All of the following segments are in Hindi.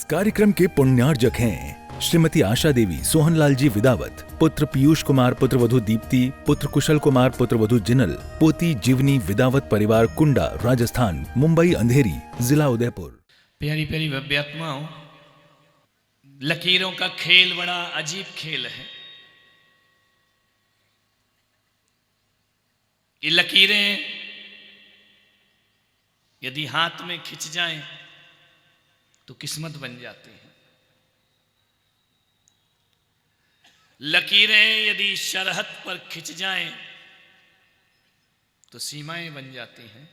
इस कार्यक्रम के पुण्यार्जक हैं श्रीमती आशा देवी, सोहनलाल जी विदावत, पुत्र पीयूष कुमार, पुत्रवधू दीप्ति, पुत्र कुशल कुमार, पुत्रवधू जिनल, पोती जीवनी विदावत, परिवार कुंडा, राजस्थान, मुंबई अंधेरी, जिला उदयपुर। प्यारी प्यारी भव्यात्माओं, लकीरों का खेल बड़ा अजीब खेल है। ये लकीरें यदि हाथ में खिंच जाएं तो किस्मत बन जाती है। लकीरें यदि शरहत पर खिंच जाएं तो सीमाएं बन जाती हैं।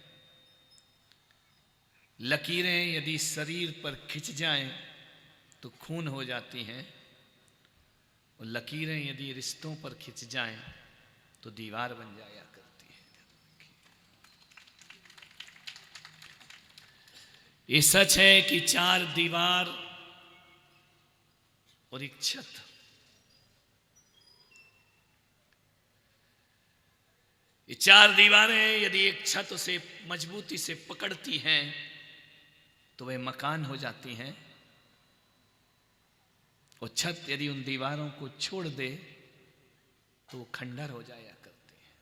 लकीरें यदि शरीर पर खिंच जाएं तो खून हो जाती हैं, और लकीरें यदि रिश्तों पर खिंच जाएं तो दीवार बन जाया करती है। ये सच है कि चार दीवार और एक छत, ये चार दीवारें यदि एक छत उसे मजबूती से पकड़ती हैं तो वह मकान हो जाती हैं, और छत यदि उन दीवारों को छोड़ दे तो वो खंडर हो जाया करती है।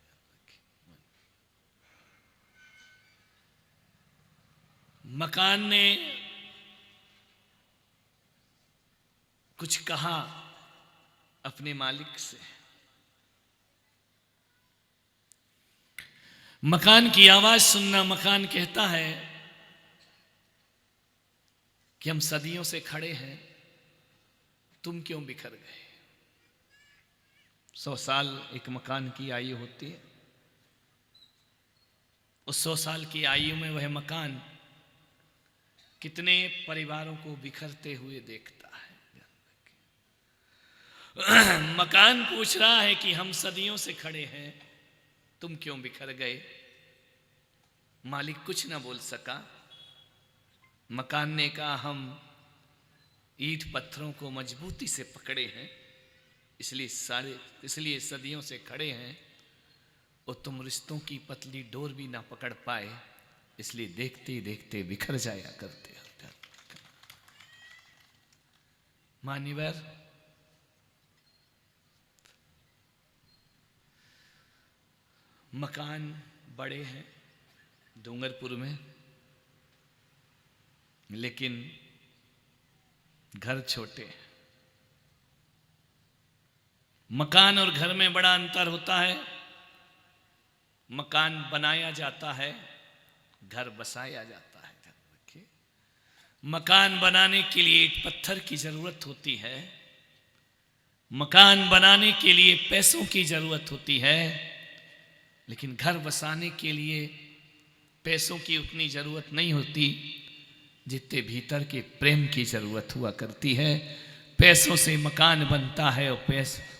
मकान ने कुछ कहा अपने मालिक से। मकान की आवाज सुनना, मकान कहता है कि हम सदियों से खड़े हैं, तुम क्यों बिखर गए। 100 साल एक मकान की आयु होती है। उस 100 साल की आयु में वह मकान कितने परिवारों को बिखरते हुए देखता है। मकान पूछ रहा है कि हम सदियों से खड़े हैं, तुम क्यों बिखर गए। मालिक कुछ ना बोल सका। मकान ने कहा, हम ईंट पत्थरों को मजबूती से पकड़े हैं, इसलिए सदियों से खड़े हैं, और तुम रिश्तों की पतली डोर भी ना पकड़ पाए, इसलिए देखते ही देखते बिखर जाया करते हो। मान्यवर, मकान बड़े हैं डूंगरपुर में, लेकिन घर छोटे हैं। मकान और घर में बड़ा अंतर होता है। मकान बनाया जाता है, घर बसाया जाता है। मकान बनाने के लिए ईंट पत्थर की जरूरत होती है। मकान बनाने के लिए पैसों की जरूरत होती है, लेकिन घर बसाने के लिए पैसों की उतनी जरूरत नहीं होती जितने भीतर के प्रेम की जरूरत हुआ करती है। पैसों से मकान बनता है और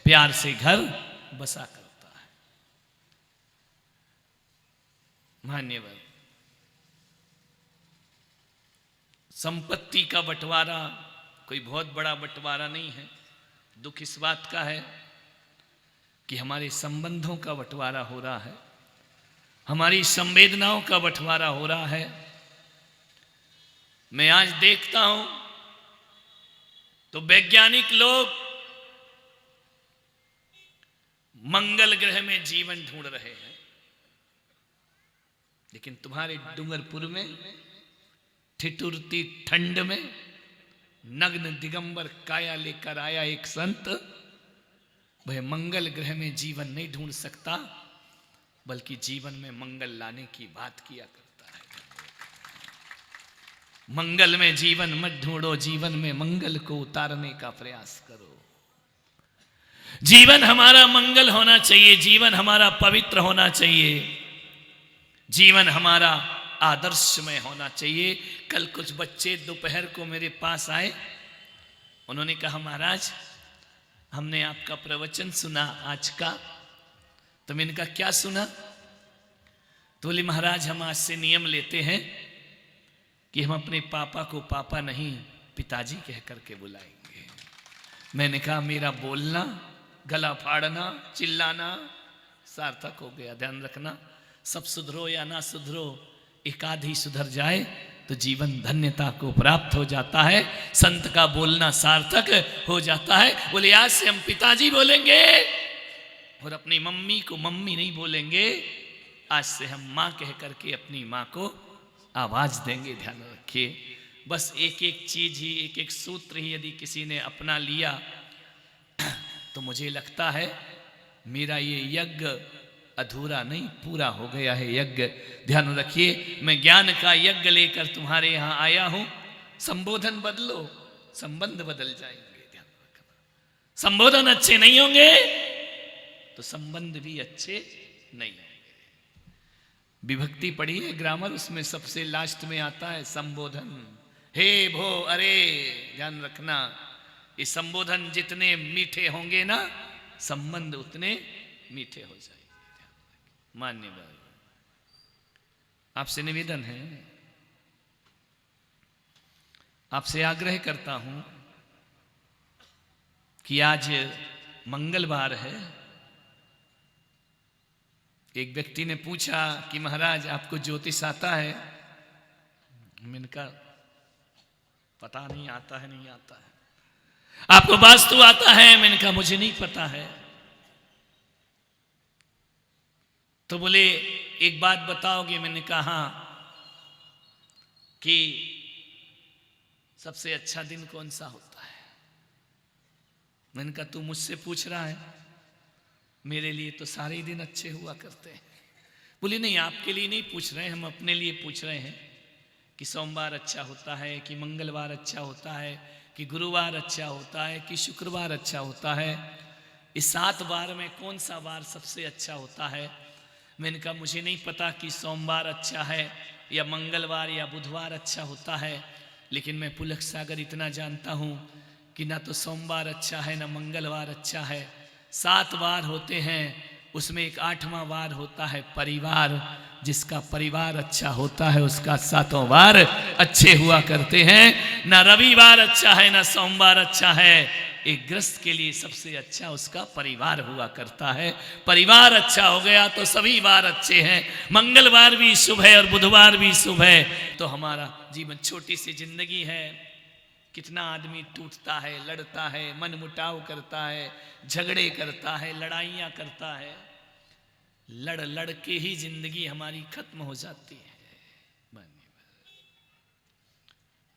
प्यार से घर बसा करता है। मान्यवर, संपत्ति का बंटवारा कोई बहुत बड़ा बंटवारा नहीं है। दुख इस बात का है कि हमारे संबंधों का बंटवारा हो रहा है, हमारी संवेदनाओं का बंटवारा हो रहा है। मैं आज देखता हूं तो वैज्ञानिक लोग मंगल ग्रह में जीवन ढूंढ रहे हैं, लेकिन तुम्हारे डूंगरपुर में ठिठुरती ठंड में नग्न दिगंबर काया लेकर आया एक संत, वह मंगल ग्रह में जीवन नहीं ढूंढ सकता, बल्कि जीवन में मंगल लाने की बात किया करता है। मंगल में जीवन मत ढूंढो, जीवन में मंगल को उतारने का प्रयास करो। जीवन हमारा मंगल होना चाहिए, जीवन हमारा पवित्र होना चाहिए, जीवन हमारा आदर्शमय होना चाहिए। कल कुछ बच्चे दोपहर को मेरे पास आए, उन्होंने कहा, महाराज हमने आपका प्रवचन सुना आज का। तो मैंने कहा, क्या सुना। तो बोले, महाराज हम आज से नियम लेते हैं कि हम अपने पापा को पापा नहीं पिताजी कह करके बुलाएंगे। मैंने कहा, मेरा बोलना, गला फाड़ना, चिल्लाना सार्थक हो गया। ध्यान रखना, सब सुधरो या ना सुधरो, एक आध ही सुधर जाए तो जीवन धन्यता को प्राप्त हो जाता है, संत का बोलना सार्थक हो जाता है। बोले आज से हम पिताजी बोलेंगे और अपनी मम्मी को मम्मी नहीं बोलेंगे, आज से हम माँ कह करके अपनी माँ को आवाज देंगे। ध्यान रखिए, बस एक एक चीज ही, एक एक सूत्र ही यदि किसी ने अपना लिया तो मुझे लगता है मेरा ये यज्ञ अधूरा नहीं, पूरा हो गया है यज्ञ। ध्यान रखिए, मैं ज्ञान का यज्ञ लेकर तुम्हारे यहां आया हूं। संबोधन बदलो, संबंध बदल जाएंगे। ध्यान रखना, संबोधन अच्छे नहीं होंगे तो संबंध भी अच्छे नहीं होंगे। विभक्ति पढ़ी है ग्रामर, उसमें सबसे लास्ट में आता है संबोधन। हे भो अरे, ध्यान रखना, ये संबोधन जितने मीठे होंगे ना, संबंध उतने मीठे हो जाएंगे। मान्यवर, आपसे निवेदन है, आपसे आग्रह करता हूं कि आज मंगलवार है। एक व्यक्ति ने पूछा कि महाराज आपको ज्योतिष आता है? मैंने कहा पता नहीं, आता है नहीं आता है। आपको वास्तु आता है? मैंने कहा मुझे नहीं पता है। तो बोले एक बात बताओगे? मैंने कहा कि सबसे अच्छा दिन कौन सा होता है? मैंने कहा तू मुझसे पूछ रहा है, मेरे लिए तो सारे दिन अच्छे हुआ करते हैं। बोले नहीं, आपके लिए नहीं पूछ रहे हैं, हम अपने लिए पूछ रहे हैं कि सोमवार अच्छा होता है, कि मंगलवार अच्छा होता है, कि गुरुवार अच्छा होता है, कि शुक्रवार अच्छा होता है। इस 7 वार में कौन सा वार सबसे अच्छा होता है? मैंने कहा मुझे नहीं पता कि सोमवार अच्छा है या मंगलवार या बुधवार अच्छा होता है, लेकिन मैं पुलक सागर इतना जानता हूँ कि ना तो सोमवार अच्छा है ना मंगलवार अच्छा है। 7 वार होते हैं, उसमें एक 8वां वार होता है परिवार। जिसका परिवार अच्छा होता है उसका 7 वार अच्छे हुआ करते हैं। ना रविवार अच्छा है ना सोमवार अच्छा है। एक गृहस्थ के लिए सबसे अच्छा उसका परिवार हुआ करता है। परिवार अच्छा हो गया तो सभी वार अच्छे हैं। मंगलवार भी शुभ है और बुधवार भी शुभ है तो हमारा जीवन, छोटी सी जिंदगी है, कितना आदमी टूटता है, लड़ता है, मनमुटाव करता है, झगड़े करता है, लड़ाइयाँ करता है। लड़ लड़ के ही जिंदगी हमारी खत्म हो जाती है।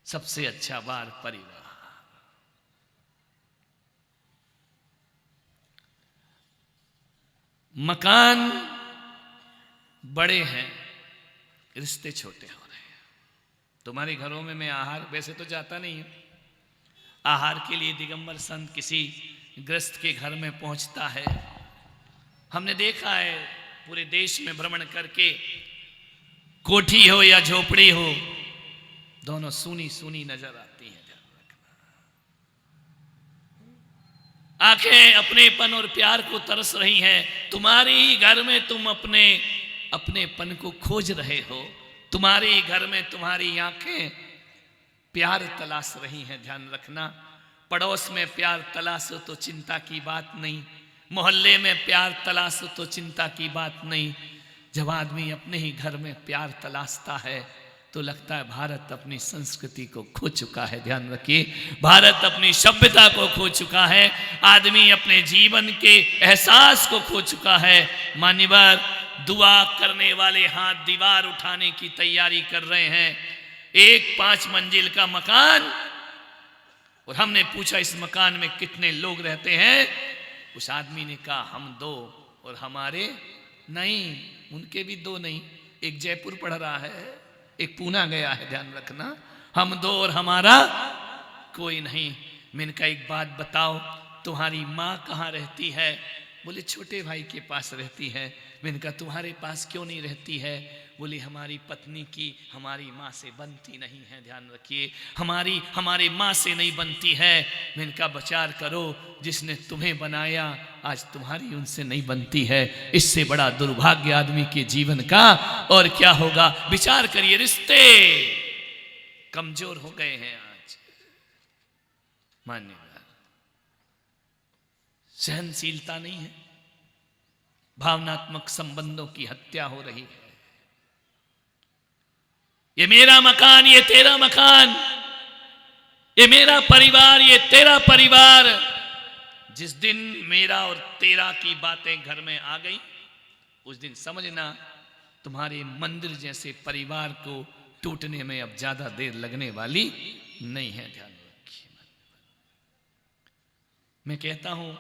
सबसे अच्छा वार परिवार। मकान बड़े हैं, रिश्ते छोटे हो रहे हैं। तुम्हारे घरों में मैं आहार वैसे तो जाता नहीं हूं, आहार के लिए दिगंबर संत किसी गृहस्थ के घर में पहुंचता है। हमने देखा है पूरे देश में भ्रमण करके, कोठी हो या झोपड़ी हो, दोनों सूनी सूनी नजर आती हैं। आंखें अपनेपन और प्यार को तरस रही हैं। तुम्हारे ही घर में तुम अपनेपन को खोज रहे हो। तुम्हारे ही घर में तुम्हारी आंखें प्यार तलाश रही हैं। ध्यान रखना, पड़ोस में प्यार तलाशो तो चिंता की बात नहीं, मोहल्ले में प्यार तलाशो तो चिंता की बात नहीं। जब आदमी अपने ही घर में प्यार तलाशता है तो लगता है भारत अपनी संस्कृति को खो चुका है। ध्यान रखिए, भारत अपनी सभ्यता को खो चुका है। आदमी अपने जीवन के एहसास को खो चुका है। मान्यवर, दुआ करने वाले हाथ दीवार उठाने की तैयारी कर रहे हैं। एक 5 मंजिल का मकान, और हमने पूछा इस मकान में कितने लोग रहते हैं? उस आदमी ने कहा हम 2 और हमारे नहीं, उनके भी 2 नहीं, एक जयपुर पढ़ रहा है, एक पूना गया है। ध्यान रखना, हम 2 और हमारा कोई नहीं। मैंने कहा एक बात बताओ, तुम्हारी माँ कहाँ रहती है? बोले छोटे भाई के पास रहती है। मैंने कहा तुम्हारे पास क्यों नहीं रहती है? बोली हमारी पत्नी की हमारी माँ से बनती नहीं है। ध्यान रखिए, हमारे माँ से नहीं बनती है। मैंने कहा विचार करो, जिसने तुम्हें बनाया आज तुम्हारी उनसे नहीं बनती है। इससे बड़ा दुर्भाग्य आदमी के जीवन का और क्या होगा? विचार करिए, रिश्ते कमजोर हो गए हैं आज। मान्यवर, सहनशीलता नहीं है, भावनात्मक संबंधों की हत्या हो रही है। ये मेरा मकान, ये तेरा मकान, ये मेरा परिवार, ये तेरा परिवार। जिस दिन मेरा और तेरा की बातें घर में आ गई, उस दिन समझना तुम्हारे मंदिर जैसे परिवार को टूटने में अब ज्यादा देर लगने वाली नहीं है। ध्यान रखिए। मैं कहता हूं,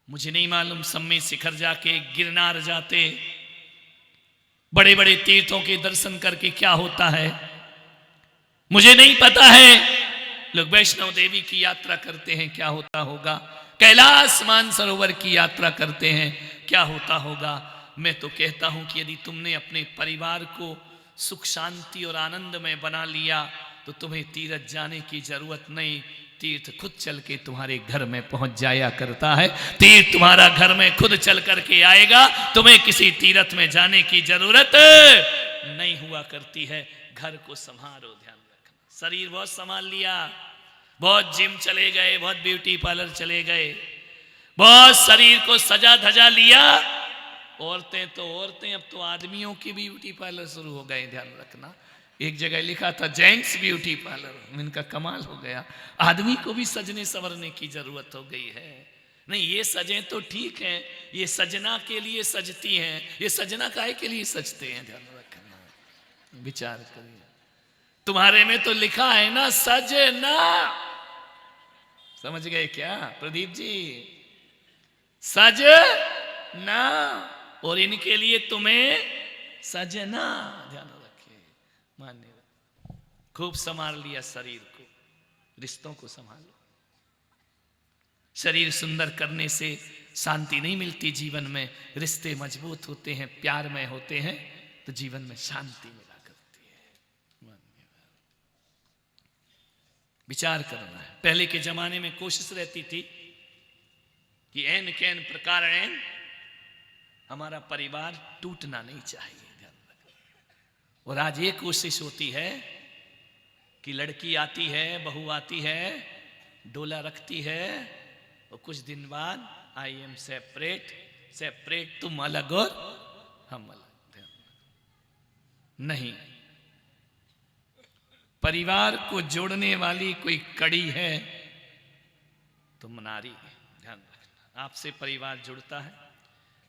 मुझे नहीं मालूम सम्मेद शिखर जाके, गिरनार जाते, बड़े बड़े तीर्थों के दर्शन करके क्या होता है, मुझे नहीं पता है। लोग वैष्णव देवी की यात्रा करते हैं, क्या होता होगा, कैलाश मानसरोवर की यात्रा करते हैं, क्या होता होगा। मैं तो कहता हूं कि यदि तुमने अपने परिवार को सुख शांति और आनंद में बना लिया तो तुम्हें तीर्थ जाने की जरूरत नहीं। तीर्थ खुद चल के तुम्हारे घर में पहुंच जाया करता है। तीर्थ तुम्हारा घर में खुद चल करके आएगा, तुम्हें किसी तीर्थ में जाने की जरूरत नहीं हुआ करती है। घर को संभालो, ध्यान रखना। शरीर बहुत संभाल लिया, बहुत जिम चले गए, बहुत ब्यूटी पार्लर चले गए, बहुत शरीर को सजा धजा लिया। औरतें तो औरतें, अब तो आदमियों की भी ब्यूटी पार्लर शुरू हो गए, ध्यान रखना। एक जगह लिखा था जेंट्स ब्यूटी पार्लर, इनका कमाल हो गया। आदमी को भी सजने संवरने की जरूरत हो गई है। नहीं, ये सजें तो ठीक है, ये सजना के लिए सजती हैं, ये सजना काहे के लिए सजते हैं, ध्यान रखना, विचार करिए। तुम्हारे में तो लिखा है ना सजना, समझ गए क्या प्रदीप जी, सजना, और इनके लिए तुम्हें सजना, ध्यान रखिए। मान्य, खूब संभाल लिया शरीर को, रिश्तों को संभालो। शरीर सुंदर करने से शांति नहीं मिलती जीवन में, रिश्ते मजबूत होते हैं, प्यार में होते हैं तो जीवन में शांति मिला करती है। विचार करना है। पहले के जमाने में कोशिश रहती थी कि ऐन कैन प्रकार ऐन हमारा परिवार टूटना नहीं चाहिए, ध्यान रखना। और आज ये कोशिश होती है कि लड़की आती है, बहू आती है, डोला रखती है और कुछ दिन बाद आई एम सेपरेट, सेपरेट, तुम अलग और हम अलग। नहीं, परिवार को जोड़ने वाली कोई कड़ी है तुम नारी, ध्यान रखना। आपसे परिवार जुड़ता है,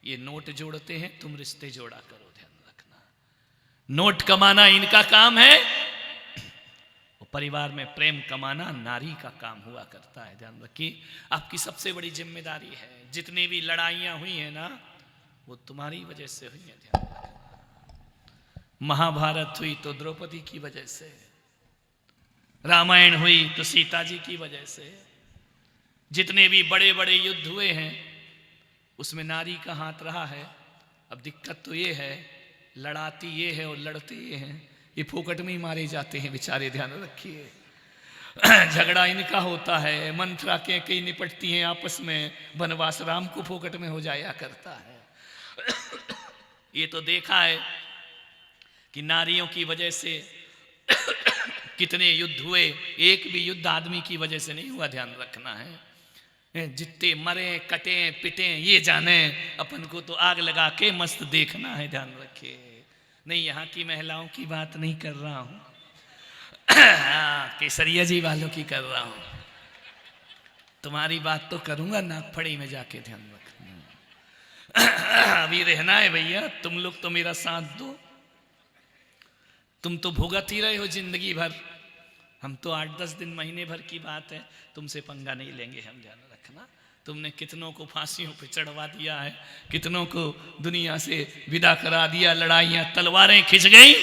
ये नोट जोड़ते हैं, तुम रिश्ते जोड़ा करो, ध्यान रखना। नोट कमाना इनका काम है, और परिवार में प्रेम कमाना नारी का काम हुआ करता है, ध्यान रखिए। आपकी सबसे बड़ी जिम्मेदारी है। जितनी भी लड़ाइयां हुई हैं ना, वो तुम्हारी वजह से हुई है, ध्यान रखना। महाभारत हुई तो द्रौपदी की वजह से, रामायण हुई तो सीता जी की वजह से। जितने भी बड़े बड़े युद्ध हुए हैं उसमें नारी का हाथ रहा है। अब दिक्कत तो ये है, लड़ाती ये है और लड़ते ये हैं, ये फोकट में ही मारे जाते हैं बेचारे, ध्यान रखिए। झगड़ा इनका होता है, मंत्रा के कई निपटती हैं आपस में, वनवास राम को फोकट में हो जाया करता है। ये तो देखा है कि नारियों की वजह से कितने युद्ध हुए, एक भी युद्ध आदमी की वजह से नहीं हुआ, ध्यान रखना है। जितने मरे कटे पिटे ये जाने, अपन को तो आग लगा के मस्त देखना है, ध्यान रखिए। नहीं, यहाँ की महिलाओं की बात नहीं कर रहा हूँ, केसरिया जी वालों की कर रहा हूँ। तुम्हारी बात तो करूंगा नागफड़ी में जाके, ध्यान रखना। अभी रहना है भैया, तुम लोग तो मेरा साथ दो। तुम तो भुगत ही रहे हो जिंदगी भर, हम तो 8-10 दिन महीने भर की बात है, तुमसे पंगा नहीं लेंगे हम, ध्यान रखना। तुमने कितनों को फांसियों पे चढ़वा दिया है, कितनों को दुनिया से विदा करा दिया, लड़ाइयाँ तलवारें खिंच गई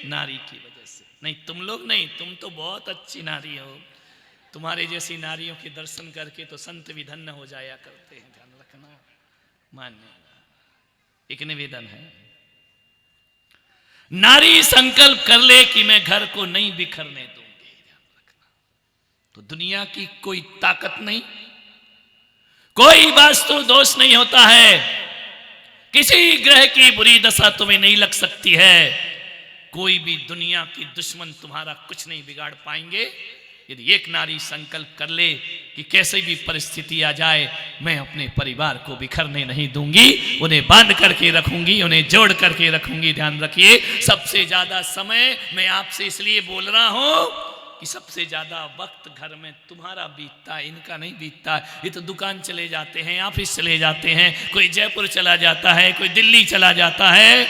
नारी की वजह से। नहीं, तुम लोग नहीं, तुम तो बहुत अच्छी नारी हो। तुम्हारे जैसी नारियों के दर्शन करके तो संत भी धन्य हो जाया करते हैं, ध्यान रखना। मान्य, एक निवेदन है, नारी संकल्प कर ले कि मैं घर को नहीं बिखरने दूंगी, ध्यान रखना, तो दुनिया की कोई ताकत नहीं, कोई वास्तु दोष नहीं होता है, किसी ग्रह की बुरी दशा तुम्हें नहीं लग सकती है, कोई भी दुनिया की दुश्मन तुम्हारा कुछ नहीं बिगाड़ पाएंगे। यदि एक नारी संकल्प कर ले कि कैसे भी परिस्थिति आ जाए मैं अपने परिवार को बिखरने नहीं दूंगी, उन्हें बांध करके रखूंगी, उन्हें जोड़ करके रखूंगी। ध्यान रखिए, सबसे ज्यादा समय मैं आपसे इसलिए बोल रहा हूं कि सबसे ज्यादा वक्त घर में तुम्हारा बीतता है, इनका नहीं बीतता। ये तो दुकान चले जाते हैं, ऑफिस चले जाते हैं, कोई जयपुर चला जाता है, कोई दिल्ली चला जाता है।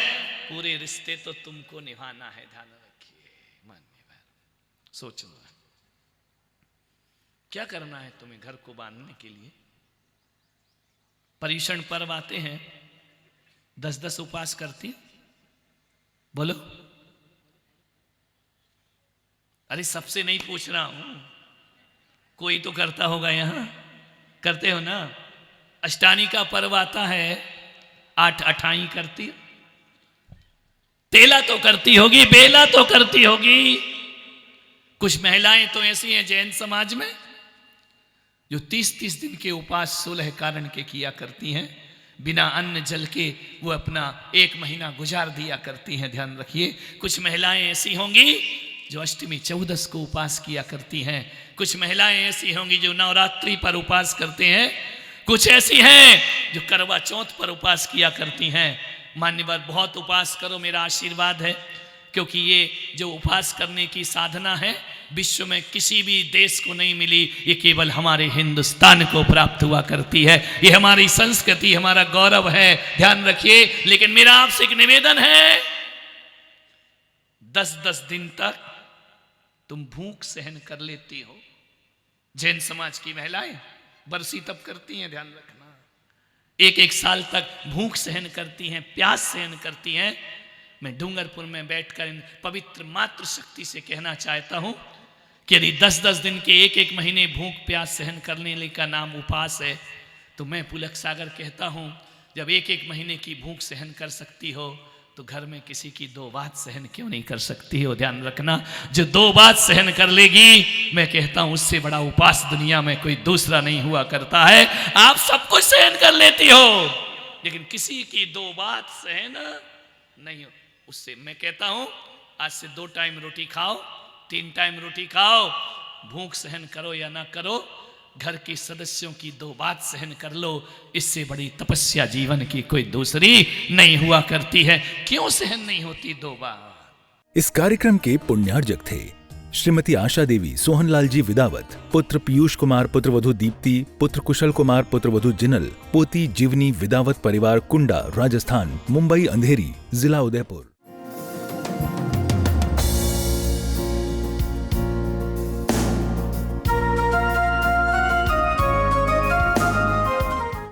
पूरे रिश्ते तो तुमको निभाना है। ध्यान रखिए, मान्यवर सोचो क्या करना है तुम्हें घर को बांधने के लिए। पर्युषण पर्व आते हैं, 10-10 उपवास करती बोलो। अरे सबसे नहीं पूछ रहा हूं, कोई तो करता होगा, यहां करते हो ना। अष्टानी का पर्व आता है, 8 अठाई करती, तेला तो करती होगी, बेला तो करती होगी। कुछ महिलाएं तो ऐसी हैं जैन समाज में जो 30-30 दिन के उपवास 16 कारण के किया करती हैं, बिना अन्न जल के वो अपना 1 महीना गुजार दिया करती हैं। ध्यान रखिए, कुछ महिलाएं ऐसी होंगी जो अष्टमी 14 को उपवास किया करती हैं, कुछ महिलाएं ऐसी होंगी जो नवरात्रि पर उपवास करते हैं, कुछ ऐसी हैं जो करवा चौथ पर उपवास किया करती हैं। मान्यवर बहुत उपवास करो, मेरा आशीर्वाद है, क्योंकि ये जो उपवास करने की साधना है विश्व में किसी भी देश को नहीं मिली, ये केवल हमारे हिंदुस्तान को प्राप्त हुआ करती है। ये हमारी संस्कृति, हमारा गौरव है। ध्यान रखिए, लेकिन मेरा आपसे एक निवेदन है, 10-10 दिन तक तुम भूख सहन कर लेती हो। जैन समाज की महिलाएं बरसी तब करती हैं, ध्यान रखना, 1-1 साल तक भूख सहन करती हैं, प्यास सहन करती हैं। मैं डूंगरपुर में बैठकर इन पवित्र मातृशक्ति से कहना चाहता हूं कि यदि 10-10 दिन के 1-1 महीने भूख प्यास सहन करने का नाम उपवास है, तो मैं पुलक सागर कहता हूं, जब 1-1 महीने की भूख सहन कर सकती हो तो घर में किसी की 2 बात सहन क्यों नहीं कर सकती हो। ध्यान रखना, जो 2 बात सहन कर लेगी, मैं कहता हूं उससे बड़ा उपवास दुनिया में कोई दूसरा नहीं हुआ करता है। आप सब कुछ सहन कर लेती हो, लेकिन किसी की 2 बात सहन नहीं हो। उससे मैं कहता हूं आज से 2 टाइम रोटी खाओ, 3 टाइम रोटी खाओ, भूख सहन करो या ना करो, घर के सदस्यों की 2 बात सहन कर लो। इससे बड़ी तपस्या जीवन की कोई दूसरी नहीं हुआ करती है। क्यों सहन नहीं होती 2 बात? इस कार्यक्रम के पुण्यार्जक थे श्रीमती आशा देवी सोहनलाल जी विदावत, पुत्र पीयूष कुमार, पुत्रवधू दीप्ति, पुत्र कुशल कुमार, पुत्रवधू जिनल, पोती जीवनी विदावत परिवार, कुंडा, राजस्थान, मुंबई अंधेरी, जिला उदयपुर।